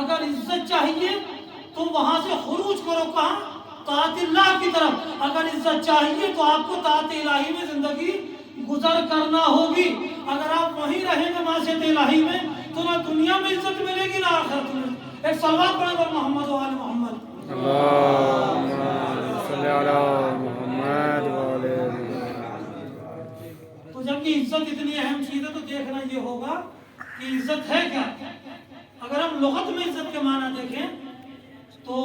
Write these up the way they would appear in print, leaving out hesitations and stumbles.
اگر عزت چاہیے تو وہاں سے خروج کرو کہاں؟ طاعت اللہ کی طرف۔ اگر عزت چاہیے تو آپ کو طاعت الہی میں زندگی گزر کرنا ہوگی۔ اگر آپ وہیں رہیں گے معصیت الہی میں تو نہ دنیا میں عزت ملے گی نہ آخرت میں۔ ایک صلوات پڑھیں گے محمد و آل محمد۔ اللہم صلی علی محمد و آل تو جب یہ عزت اتنی اہم چیز ہے تو دیکھنا یہ ہوگا کہ عزت ہے کیا۔ اگر ہم لغت میں عزت کے معنی دیکھیں تو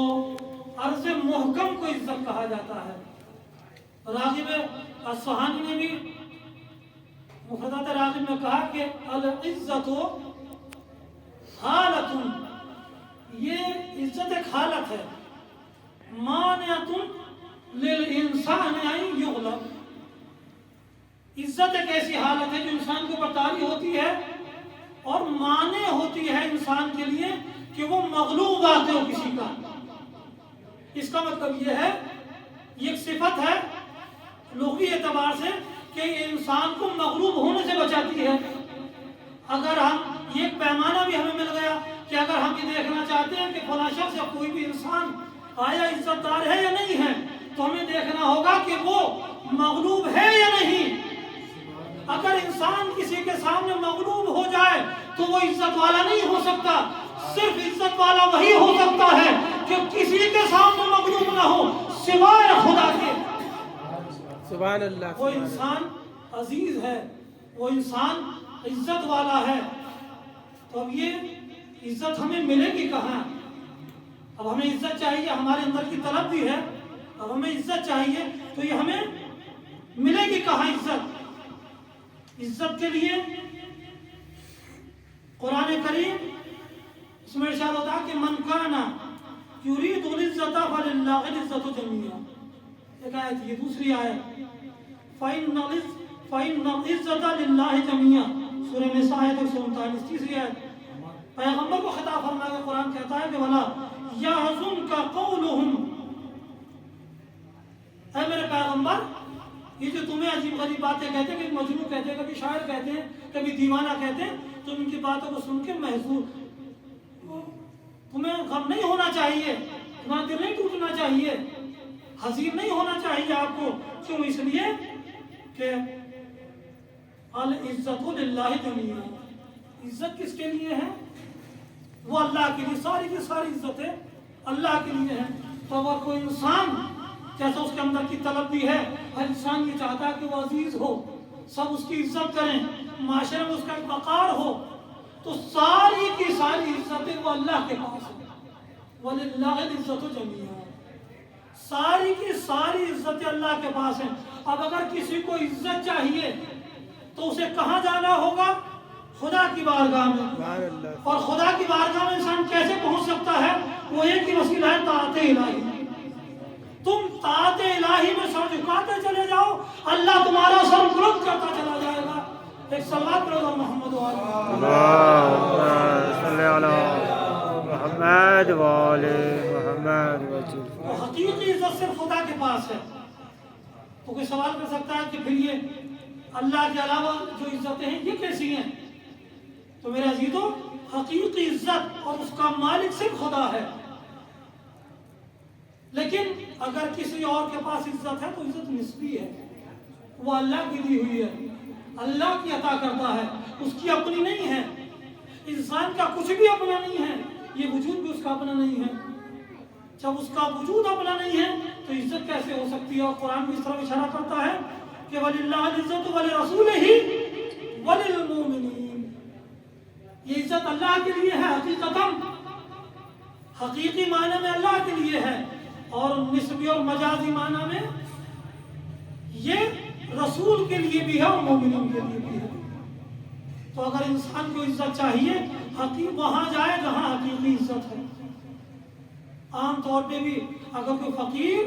عرض محکم کو عزت کہا جاتا ہے۔ راغب اصفہانی نے بھی مفردات راغب میں کہا کہ العزت حالت، یہ عزت ایک حالت ہے، مانعۃ للانسان ان یغلب، عزت ایک ایسی حالت ہے جو انسان کے اوپر طاری ہوتی ہے اور مانع ہوتی ہے انسان کے لیے کہ وہ مغلوب واقع ہو کسی کا۔ اس کا مطلب یہ ہے، یہ ایک صفت ہے لغوی اعتبار سے کہ یہ انسان کو مغلوب ہونے سے بچاتی ہے۔ اگر ہم یہ ایک پیمانہ بھی ہمیں مل گیا کہ اگر ہم یہ دیکھنا چاہتے ہیں کہ فلاں شخص یا کوئی بھی انسان آیا عزت دار ہے یا نہیں ہے تو ہمیں دیکھنا ہوگا کہ وہ مغلوب ہے یا نہیں۔ اگر انسان کسی کے سامنے مغلوب ہو جائے تو وہ عزت والا نہیں ہو سکتا۔ صرف عزت والا وہی ہو سکتا ہے کہ کسی کے سامنے مغلوب نہ ہو سوائے خدا کے۔ سبحان اللہ۔ وہ انسان عزیز ہے، وہ انسان عزت والا ہے۔ تو اب یہ عزت ہمیں ملے گی کہاں؟ اب ہمیں عزت چاہیے، ہمارے اندر کی طلب بھی ہے، اب ہمیں عزت چاہیے تو یہ ہمیں ملے گی کہاں عزت؟ عزت کے لیے قرآن کریم اس میں ارشاد ہوتا ہے کہ من کان یرید العزت فللہ العزت جمیعا، ایک آیت یہ دوسری آیت فإن العزت للہ جمیعا، سورہ نساء آیت 139، تیسری آیت پیغمبر کو خطاب فرما کے قرآن کہتا ہے کہ ولا یحزنک قولہم، اے میرے پیغمبر یہ جو تمہیں عجیب غریب باتیں کہتے ہیں، کبھی مجنون کہتے ہیں، کبھی شاعر کہتے ہیں، کبھی دیوانہ کہتے ہیں، تم ان کی باتوں کو سن کے محزون، تمہیں غم نہیں ہونا چاہیے، تمہارا دل نہیں ٹوٹنا چاہیے، حزین نہیں ہونا چاہیے آپ کو۔ کیوں؟ اس لیے کہ العزت للہ جمیعا، عزت کس کے لیے ہے؟ وہ اللہ کے لیے، ساری کی ساری عزتیں اللہ کے لیے ہیں۔ تو اگر کوئی انسان جیسا اس کے اندر کی طلب بھی ہے، ہر انسان یہ چاہتا ہے کہ وہ عزیز ہو، سب اس کی عزت کریں، معاشرے میں اس کا ایک وقار ہو، تو ساری کی ساری عزتیں وہ اللہ کے پاس ہیں۔ وَلِلَّهِ الْعِزَّةُ جَمِيعًا، ساری کی ساری عزتیں اللہ کے پاس ہیں۔ اب اگر کسی کو عزت چاہیے تو اسے کہاں جانا ہوگا؟ خدا کی بارگاہ میں۔ اور خدا کی بارگاہ میں انسان کیسے پہنچ سکتا ہے؟ وہ ایک ہی وسیلہ ہے، طاعت الہی۔ تم طاعت الہی میں سر جھکاتے چلے جاؤ، اللہ تمہارا سر بلند کرتا چلا جائے گا۔ ایک صلوات پڑھو محمد و آل محمد۔ اللہم صلی علی محمد و آل محمد وسلم۔ وہ حقیقی عزت صرف خدا کے پاس ہے۔ تو کوئی سوال کر سکتا ہے کہ پھر یہ اللہ کے علاوہ جو عزتیں ہیں یہ کیسی ہیں؟ تو میرے عزیزو، حقیقی عزت اور اس کا مالک صرف خدا ہے۔ لیکن اگر کسی اور کے پاس عزت ہے تو عزت نسبی ہے، وہ اللہ کی دی ہوئی ہے، اللہ کی عطا کرتا ہے، اس کی اپنی نہیں ہے۔ انسان کا کچھ بھی اپنا نہیں ہے، یہ وجود بھی اس کا اپنا نہیں ہے۔ جب اس کا وجود اپنا نہیں ہے تو عزت کیسے ہو سکتی ہے؟ اور قرآن بھی اس طرح اشارہ کرتا ہے کہ وَلِلَّهِ الْعِزَّةُ وَلِرَسُولِهِ وَلِلْمُؤْمِنِينَ، یہ عزت اللہ کے لیے ہے حقیقتاً، حقیقی معنی میں اللہ کے لیے ہے، اور نسبی اور مجازی معنی میں یہ رسول کے لیے بھی ہے اور مومنین کے لیے بھی ہے۔ تو اگر انسان کو عزت چاہیے، حقیقی وہاں جائے جہاں حقیقی عزت ہے۔ عام طور پہ بھی اگر کوئی فقیر،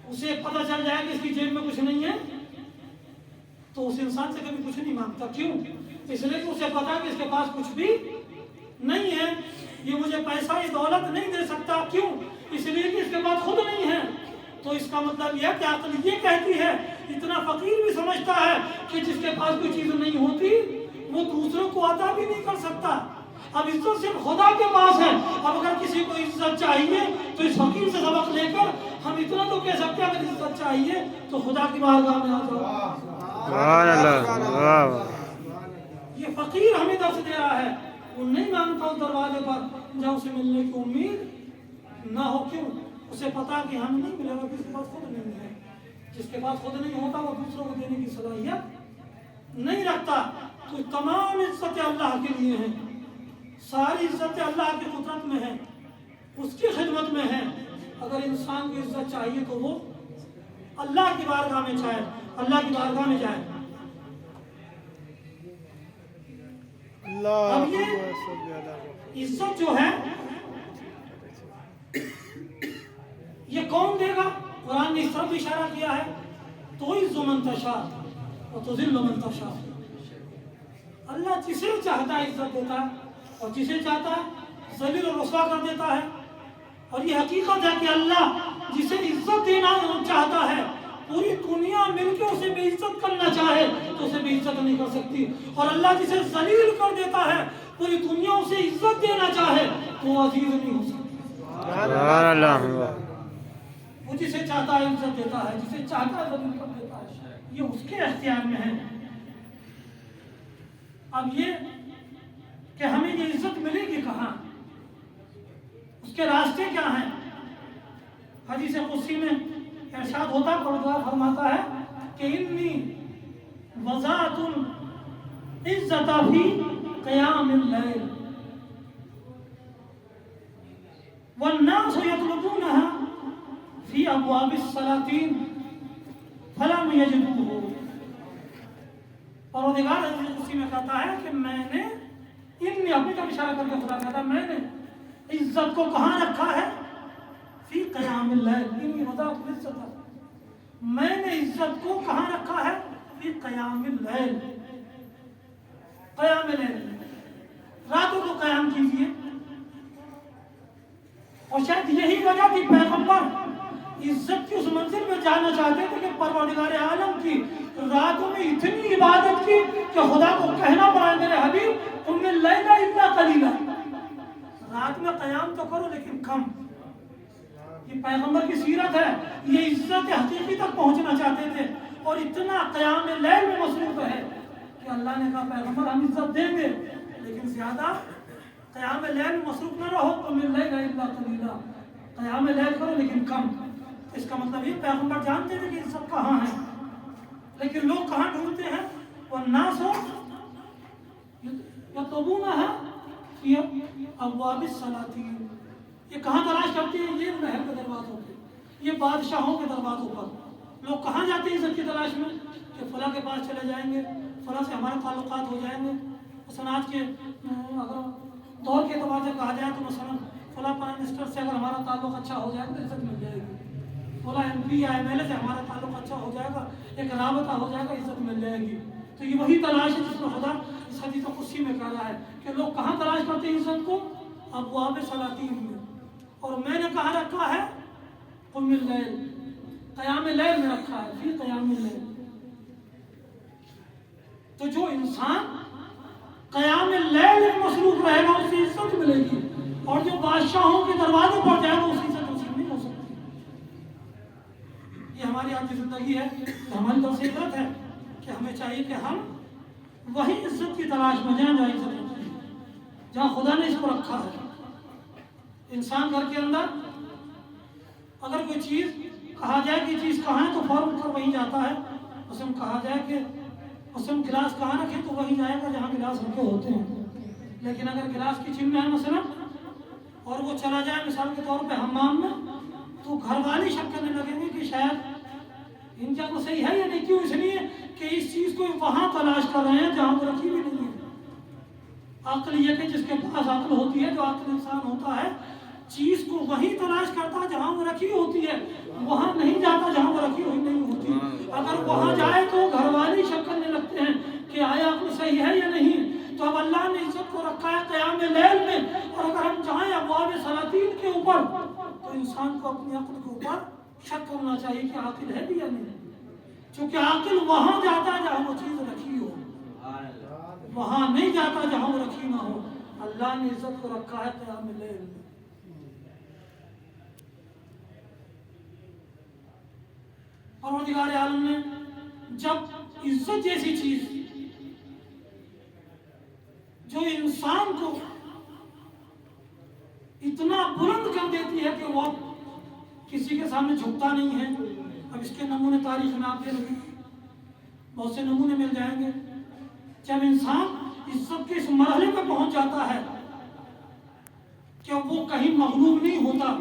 اسے پتہ چل جائے کہ اس کی جیب میں کچھ نہیں ہے تو اس انسان سے کبھی کچھ نہیں مانگتا۔ کیوں؟ اس لیے کہ اسے پتا کہ اس کے پاس کچھ بھی نہیں ہے، یہ مجھے پیسہ یہ دولت نہیں دے سکتا۔ کیوں؟ اس لیے کہ اس کے پاس خود نہیں ہے۔ تو اس کا مطلب یہ کہ عقل یہ کہتی ہے، اتنا فقیر بھی سمجھتا ہے کہ جس کے پاس کوئی چیز نہیں ہوتی وہ دوسروں کو عطا بھی نہیں کر سکتا۔ اب عزت صرف خدا کے پاس ہے. اب اگر کسی کو عزت چاہیے تو اس فقیر سے سبق لے کر ہم اتنا تو کہہ سکتے ہیں اگر عزت چاہیے تو خدا کی بارگاہ میں آ جاؤ. سبحان اللہ. یہ فقیر ہمیں درس دے رہا ہے. وہ نہیں مانگتا اس دروازے پر جہاں اسے ملنے کی امید نہ ہو. کیوں؟ اسے پتا کہ ہم نہیں ملے گا، کسی کے پاس خود نہیں ہے. جس کے پاس خود نہیں ہوتا وہ دوسروں کو دینے کی صلاحیت نہیں رکھتا. تو تمام عزتیں اللہ کے لیے ہیں. ساری عزتیں اللہ کی قدرت میں ہیں، اس کی خدمت میں ہیں. اگر انسان کو عزت چاہیے تو وہ اللہ کی بارگاہ میں جائے، اللہ کی بارگاہ میں جائے. اب یہ عزت جو ہے یہ کون دے گا؟ قرآن نے اس طرف اشارہ کیا ہے، تعز من تشاء وتذل من تشاء. اللہ جسے چاہتا ہے عزت دیتا ہے اور جسے چاہتا ہے ذلیل اور رسوا کر دیتا ہے. اور یہ حقیقت ہے کہ اللہ جسے عزت دینا چاہتا ہے پوری دنیا مل کے اسے بے عزت کرنا چاہے تو اسے بے عزت نہیں کر سکتی. اور اللہ جسے ذلیل کر دیتا ہے پوری دنیا اسے عزت دینا چاہے تو وہ عزیز نہیں ہو سکتی. سبحان اللہ. وہ جسے چاہتا ہے عزت دیتا ہے، جسے چاہتا ہے ذلیل کر دیتا ہے. یہ اس کے اختیار میں ہے. اب یہ کہ ہمیں یہ عزت ملے گی کہاں، اس کے راستے کیا ہیں؟ حدیث قدسی میں ارشاد ہوتا ہے، پروردگار فرماتا ہے کہ انی وضعت العزت فی قیام اللیل والناس یطلبونها فی ابواب السلاطین فلم یجدوه. پروردگار حدیث قدسی میں کہتا ہے کہ میں نے انی، اپنی طرف اشارہ کر کے خدا کہتا ہے میں نے عزت کو کہاں رکھا ہے؟ فی قیام اللیل. انی وضعت العزت، میں نے عزت کو کہاں رکھا ہے؟ فی قیام اللیل. قیام اللیل، راتوں کو قیام کیجیے. اور شاید یہی وجہ تھی پیغمبر عزت کی اس منزل میں جانا چاہتے تھے کہ پروردگار عالم کی راتوں میں اتنی عبادت کی کہ خدا کو کہنا پڑا میرے حبیب قم اللیل الا قلیلا، رات میں قیام تو کرو لیکن کم. یہ پیغمبر کی سیرت ہے. یہ عزت حقیقی تک پہنچنا چاہتے تھے اور اتنا قیام لیل میں مصروف ہے کہ اللہ نے کہا پیغمبر ہم عزت دیں گے لیکن زیادہ قیام لیل میں مصروف نہ رہو. قم اللیل الا قلیلا، قیام لیل کرو لیکن کم. اس کا مطلب یہ پیغمبر جانتے تھے کہ عزت کہاں ہے لیکن لوگ کہاں ڈھونڈتے ہیں؟ والناس یطلبونها فی ابواب السلاطین. یہ کہاں تلاش کرتے ہیں؟ یہ محل کے دروازوں پہ، یہ بادشاہوں کے دروازوں پر. لوگ کہاں جاتے ہیں عزت کی تلاش میں؟ کہ فلاں کے پاس چلے جائیں گے، فلاں سے ہمارے تعلقات ہو جائیں گے. مثلا آج کے اگر دور کے اعتبار سے کہا جائے تو مثلا فلاں پرائم منسٹر سے اگر ہمارا تعلق اچھا ہو جائے گا تو عزت مل جائے گی. فلاں ایم پی یا ایم ایل اے سے ہمارا تعلق اچھا ہو جائے گا، ایک رابطہ ہو جائے گا، عزت مل جائے گی. تو یہ وہی تلاش ہے جس میں خدا اس حدیث قدسی میں کہہ رہا ہے کہ لوگ کہاں تلاش کرتے ہیں عزت کو؟ ابواب سلاطین میں. اور میں نے کہاں رکھا ہے؟ قم اللیل، قیام لیل میں رکھا ہے، فی قیام اللیل. تو جو انسان قیام لیل میں مصروف رہے گا اسے عزت ملے گی، اور جو بادشاہوں کے دروازے پر جائے گا اسی سے نصیب نہیں ہو سکتی. یہ ہماری آج کی زندگی ہے، ہماری طرف سے عبرت ہے کہ ہمیں چاہیے کہ ہم وہی عزت کی تلاش میں جائیں جہاں عزت ہوتی ہے، جہاں خدا نے اس کو رکھا ہے. انسان گھر کے اندر اگر کوئی چیز کہا جائے کہ چیز کہاں ہے تو فوراً کر وہیں جاتا ہے. مثلا کہا جائے کہ مثلا گلاس کہاں رکھے تو وہیں جائے گا جہاں گلاس رکھے ہوتے ہیں. لیکن اگر گلاس کی چن ہے مثلا اور وہ چلا جائے مثال کے طور پہ حمام میں تو گھر والی شک کرنے لگیں گے کہ شاید ان کا تو صحیح ہے یا نہیں. کیوں؟ اس لیے کہ اس چیز کو وہاں تلاش کر رہے ہیں جہاں وہ رکھی بھی نہیں ہے. عقل یہ کہ جس کے پاس عقل ہوتی ہے، جو عقل انسان ہوتا ہے، چیز کو وہیں تلاش کرتا ہے جہاں وہ رکھی ہوتی ہے، وہاں نہیں جاتا جہاں وہ رکھی ہوئی نہیں ہوتی. اگر وہاں جائے تو گھر والی شک کرنے لگتے ہیں کہ آیا عقل صحیح ہے یا نہیں. تو اب اللہ نے عزت کو رکھا ہے قیام لیل میں، اور اگر ہم جائیں ابواب سلاطین کے اوپر تو انسان کو اپنی عقل کے اوپر شک کرنا چاہیے کہ عاقل ہے بھی یا نہیں. چونکہ عاقل وہاں جاتا ہے جہاں وہ چیز رکھی ہو، وہاں نہیں جاتا جہاں وہ رکھی نہ ہو. اللہ نے عزت کو رکھا ہے قیام اللیل میں۔ پروردگار عالم نے جب عزت جیسی چیز جو انسان کو اتنا بلند کر دیتی ہے کہ وہ کسی کے سامنے جھکتا نہیں ہے، اب اس کے نمونے تاریخ میں آپ دیکھیں، بہت سے نمونے مل جائیں گے۔ جب انسان عزت کے اس مرحلے پہ پہنچ جاتا ہے کہ وہ کہیں مغلوب نہیں ہوتا،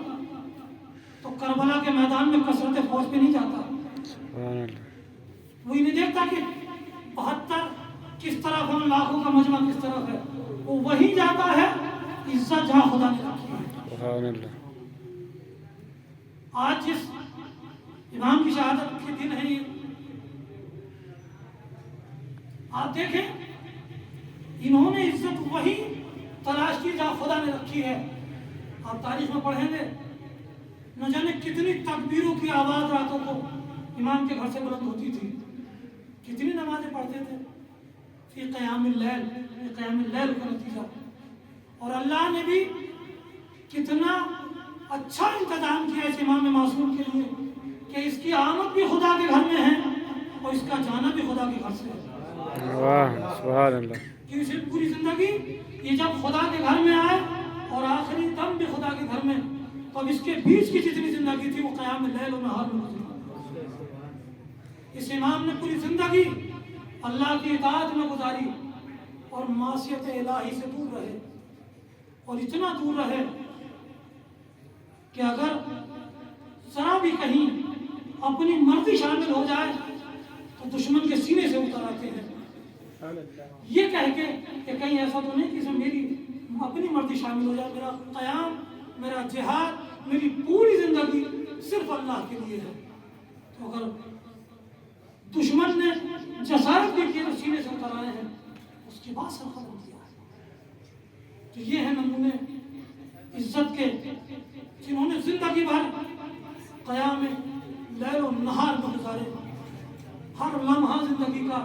تو کربلا کے میدان میں کثرت فوج پہ نہیں جاتا، وہ نہیں دیکھتا کہ 72 کس طرف ہم لاکھوں کا مجمع کس طرف ہے، وہ وہی جاتا ہے عزت جہاں خدا نے رکھی ہے۔ آج جس امام کی شہادت کے دن ہے یہ، آپ دیکھیں انہوں نے عزت وہی تلاش کی جہاں خدا نے رکھی ہے۔ آپ تاریخ میں پڑھیں گے نہ جانے کتنی تکبیروں کی آواز راتوں کو امام کے گھر سے بلند ہوتی تھی، کتنی نمازیں پڑھتے تھے فی قیام اللیل، قیام اللیل کا نتیجہ۔ اور اللہ نے بھی کتنا اچھا انتظام کیا اس امام معصوم کے لیے کہ اس کی آمد بھی خدا کے گھر میں ہے اور اس کا جانا بھی خدا کے گھر سے ہے۔ واہ سبحان اللہ۔ کہ اسے پوری زندگی یہ جب خدا کے گھر میں آئے اور آخری دم بھی خدا کے گھر میں، تو اب اس کے بیچ کی جتنی زندگی تھی وہ قیام اللیل و نہار میں گزری۔ اس امام نے پوری زندگی اللہ کی اطاعت میں گزاری اور معصیت الہی سے دور رہے، اور اتنا دور رہے کہ اگر ذرا بھی کہیں اپنی مرضی شامل ہو جائے تو دشمن کے سینے سے اتر آتے ہیں، یہ کہہ کے کہ کہیں ایسا تو نہیں کہ اس میں میری اپنی مرضی شامل ہو جائے، میرا قیام، میرا جہاد، میری پوری زندگی صرف اللہ کے لیے ہے۔ تو اگر دشمن نے جسارت بھی کی تو سینے سے اتر آئے ہیں، اس کے بعد سر ختم کیا ہے۔ تو یہ ہے نمونے عزت کے جنہوں نے زندگی بھر قیام لیل و نہار میں گزارے، ہر لمحہ زندگی کا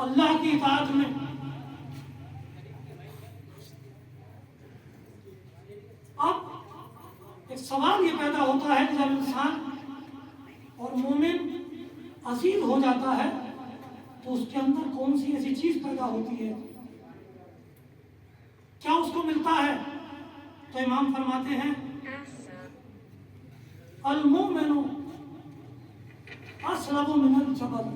اللہ کی اطاعت میں۔ اب ایک سوال یہ پیدا ہوتا ہے کہ جب انسان اور مومن عزیز ہو جاتا ہے تو اس کے اندر کون سی ایسی چیز پیدا ہوتی ہے، کیا اس کو ملتا ہے؟ تو امام فرماتے ہیں المؤمن اصلب من الجبل،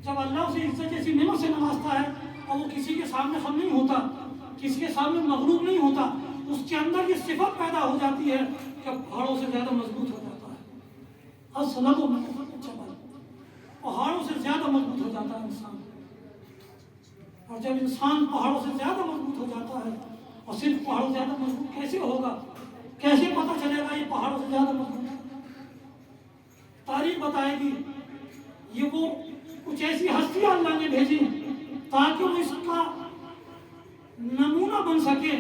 جب اللہ اسے عزت جیسی نعمت سے نوازتا ہے اور وہ کسی کے سامنے خم نہیں ہوتا، کسی کے سامنے مغلوب نہیں ہوتا، اس کے اندر یہ صفت پیدا ہو جاتی ہے کہ پہاڑوں سے زیادہ مضبوط ہو جاتا ہے۔ اصلب من الجبل، پہاڑوں سے زیادہ مضبوط ہو جاتا ہے انسان۔ اور جب انسان پہاڑوں سے زیادہ مضبوط ہو جاتا ہے، اور صرف پہاڑوں سے زیادہ مضبوط کیسے ہوگا، کیسے پتہ چلے گا یہ پہاڑوں سے زیادہ مضبوط ہے؟ تاریخ بتائے گی، یہ وہ کچھ ایسی ہستیاں اللہ نے بھیجی تاکہ وہ اس کا نمونہ بن سکے،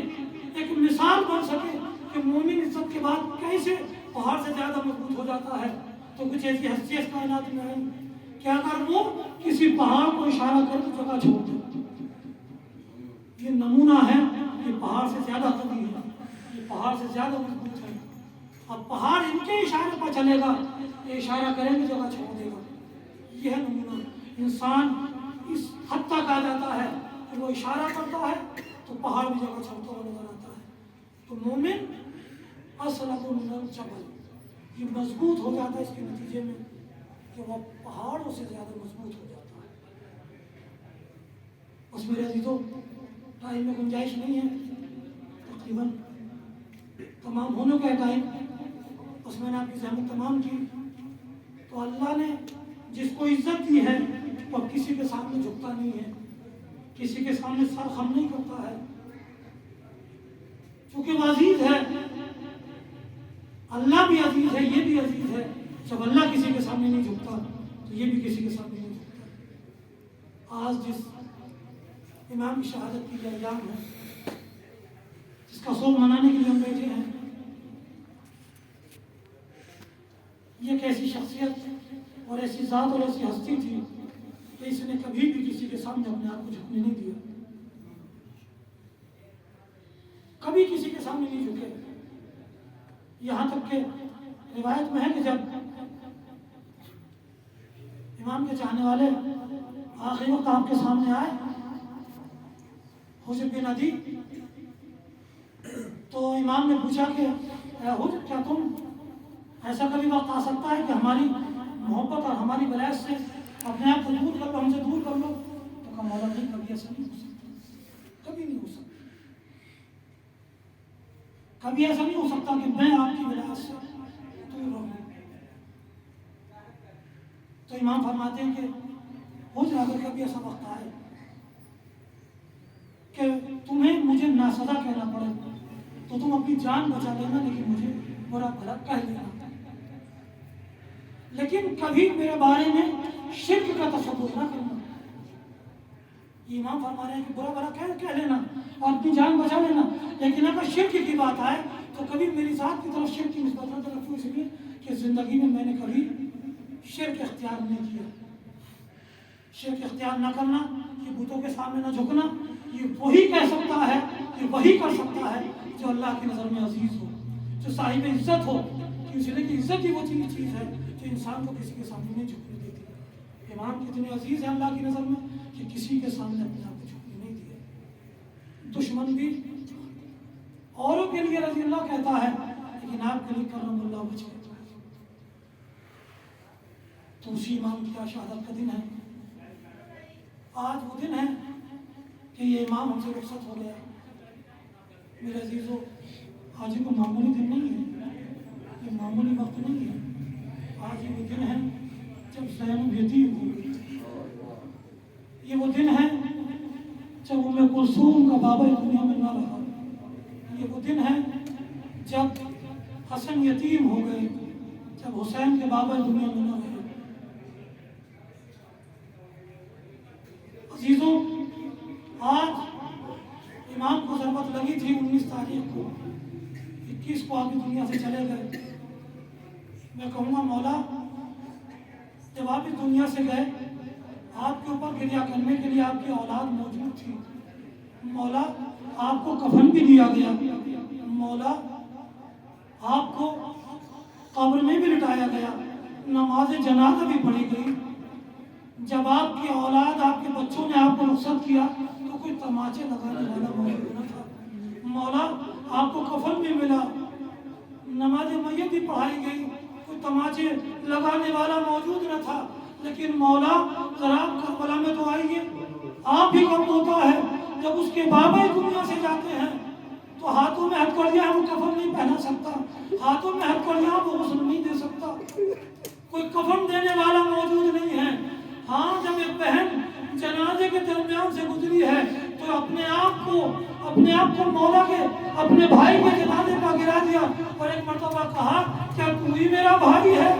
ایک مثال بن سکے کہ مومن عزت کے بعد کیسے پہاڑ سے زیادہ مضبوط ہو جاتا ہے۔ تو کچھ ایسی ہستیاں اس کائنات میں آئیں کہ اگر وہ کسی پہاڑ کو اشارہ کر کے جگہ چھوڑ دے، یہ نمونہ ہے، یہ پہاڑ سے زیادہ قوی ہے، یہ پہاڑ سے زیادہ مضبوط ہے۔ اب پہاڑ ان کے اشارے پر چلے گا، یہ اشارہ کریں گے جگہ چھوڑ دے گا۔ یہ ہے نمونہ۔ انسان اس حد تک آ جاتا ہے کہ وہ اشارہ کرتا ہے تو پہاڑ بھی جگہ چھوڑتا ہوا نظر آتا ہے۔ تو مومن اصلب من الجبل، یہ مضبوط ہو جاتا ہے اس کے نتیجے میں کہ وہ پہاڑوں سے زیادہ مضبوط ہو جاتا ہے۔ اس میرے عزیزوں ٹائم میں گنجائش نہیں ہے، تقریباً تمام ہونے کا ٹائم، اس میں نے آپ کی زحمت تمام کی۔ تو اللہ نے جس کو عزت دی ہے وہ اب کسی کے سامنے جھکتا نہیں ہے، کسی کے سامنے سر خم نہیں کرتا ہے، چونکہ وہ عزیز ہے۔ اللہ بھی عزیز ہے، یہ بھی عزیز ہے۔ جب اللہ کسی کے سامنے نہیں جھکتا تو یہ بھی کسی کے سامنے نہیں جھکتا۔ آج جس امام کی شہادت کی ایام ہے، جس کا سوگ منانے کے لیے ہم بیٹھے ہیں، یہ ایک ایسی شخصیت اور ایسی ذات اور ایسی ہستی تھی کہ اس نے کبھی بھی کسی کے سامنے اپنے آپ کو جھکنے نہیں دیا۔ کبھی کسی کے سامنے نہیں جھکے. یہاں تک کہ روایت میں ہے کہ جب امام کے چاہنے والے آخری وقت آپ کے سامنے آئے حجر بن عدی، تو امام نے پوچھا کہ اے حجر، کیا تم ایسا کبھی وقت آ سکتا ہے کہ ہماری محبت اور ہماری ولایت سے اپنے آپ کو دور کر لو، ہم سے دور کر لو؟ تو کہا مولا نہیں، کبھی ایسا نہیں ہو سکتا، کبھی نہیں ہو سکتا. کبھی ایسا نہیں ہو سکتا کہ میں آپ کی ولایت سے دور رہوں. تو امام فرماتے ہیں کہ حجر، اگر کبھی ایسا وقت آئے کہ تمہیں مجھے ناسزا کہنا پڑے تو تم اپنی جان بچا لینا، لیکن مجھے برا بھلا کہہ لینا، لیکن کبھی میرے بارے میں شرک کا تصور نہ کرنا. امام فرما رہے ہیں کہ برا بھلا کہہ لینا اور اپنی جان بچا لینا، لیکن اگر شرک کی بات آئے تو کبھی میری ذات کی طرف شرک کی نسبت نہ رکھو، اس لیے کہ زندگی میں نے کبھی شرک اختیار نہیں کیا. شرک اختیار نہ کرنا، یہ بتوں کے سامنے نہ جھکنا، یہ وہی کہہ سکتا ہے، یہ وہی کر سکتا ہے جو اللہ کی نظر میں عزیز ہو، جو صاحب عزت ہو. اس لیے کہ عزت ہی وہ چیز ہے جو انسان کو کسی کے سامنے نہیں جھکنے دیتی. امام کتنے عزیز ہیں اللہ کی نظر میں کہ کسی کے سامنے اپنے آپ کو جھکنے نہیں دیے. دشمن بھی اوروں کے لیے رضی اللہ کہتا ہے، لیکن آپ کے لیے کرم اللہ وجہ. تو اسی امام کی شہادت کا دن ہے. آج وہ دن ہے کہ یہ امام ہم سے رخصت ہو گیا. میرے عزیزو، آج یہ کوئی معمولی دن نہیں ہے، یہ معمولی وقت نہیں ہے. آج یہ وہ دن ہے جب زینب یتیم ہو گئی. یہ وہ دن ہے جب ام کلثوم کا بابا دنیا میں نہ رہا. یہ وہ دن ہے جب حسن یتیم ہو گئے، جب حسین کے بابا دنیا میں نہ رہے. عزیزوں، آج امام کو ضربت لگی تھی 19 تاریخ کو، 21 کو آپ دنیا سے چلے گئے. میں کہوں گا مولا، جب آپ اس دنیا سے گئے آپ کے اوپر گریا کرنے کے لیے آپ کی اولاد موجود تھی. مولا، آپ کو کفن بھی دیا گیا. مولا، آپ کو قبر میں بھی لٹایا گیا، نماز جنازہ بھی پڑھی گئی. جب آپ کی اولاد، آپ کے بچوں نے آپ کو رخصت کیا تو کوئی تماچے لگانے والا موجود نہ تھا. مولا، آپ کو کفن بھی ملا، نماز میت بھی پڑھائی گئی، کوئی تماچے لگانے والا موجود نہ تھا. لیکن مولا، ذرا آپ کربلا میں تو آئیے. آپ ہی کب ہوتا ہے جب اس کے بابا دنیا سے جاتے ہیں تو ہاتھوں میں ہتھکڑیاں وہ کفن نہیں پہنا سکتا، ہاتھوں میں ہتھکڑیاں وہ غسل نہیں دے سکتا، کوئی کفن دینے والا موجود نہیں ہے. ہاں، جب ایک بہن جنازے کے درمیان سے گزری ہے تو اپنے آپ کو مولا کے اپنے بھائی کے جنازے پر گرا دیا اور ایک مرتبہ کہا، کیا تو ہی میرا بھائی ہے؟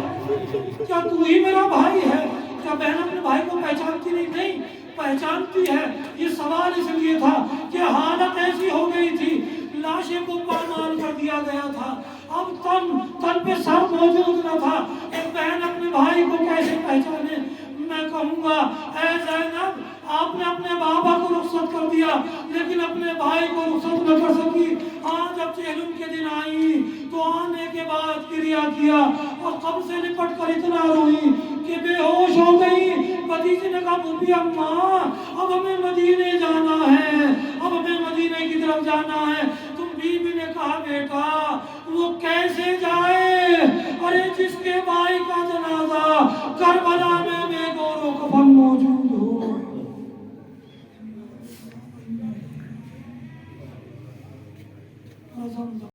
کیا تو ہی میرا بھائی ہے؟ کیا بہن اپنے بھائی کو پہچانتی نہیں پہچانتی ہے. یہ سوال اس لیے تھا کہ حالت ایسی ہو گئی تھی، لاشیں کو پامال کر دیا گیا تھا، اب تن پہ سر موجود نہ تھا. ایک بہن اپنے بھائی کو کیسے پہچانے؟ میں کہوں گا، اے زینب، آپ نے اپنے بابا کو رخصت کر دیا لیکن اپنے بھائی کو رخصت نہ کر سکی. آج جب چہلم کے دن آئی تو آنے کے بعد کریا کیا اور قبر سے لپٹ کر اتنا روئی کہ بے ہوش ہو گئی. بھتیجے نے کہا، بوبی اماں، اب ہمیں مدینے جانا ہے، اب ہمیں مدینے کی طرف جانا ہے. تم بیوی نے کہا، بیٹا وہ کیسے جائے؟ ارے جس کے بھائی کا جنازہ کربلا میں بے گور و کفن موجود ہو.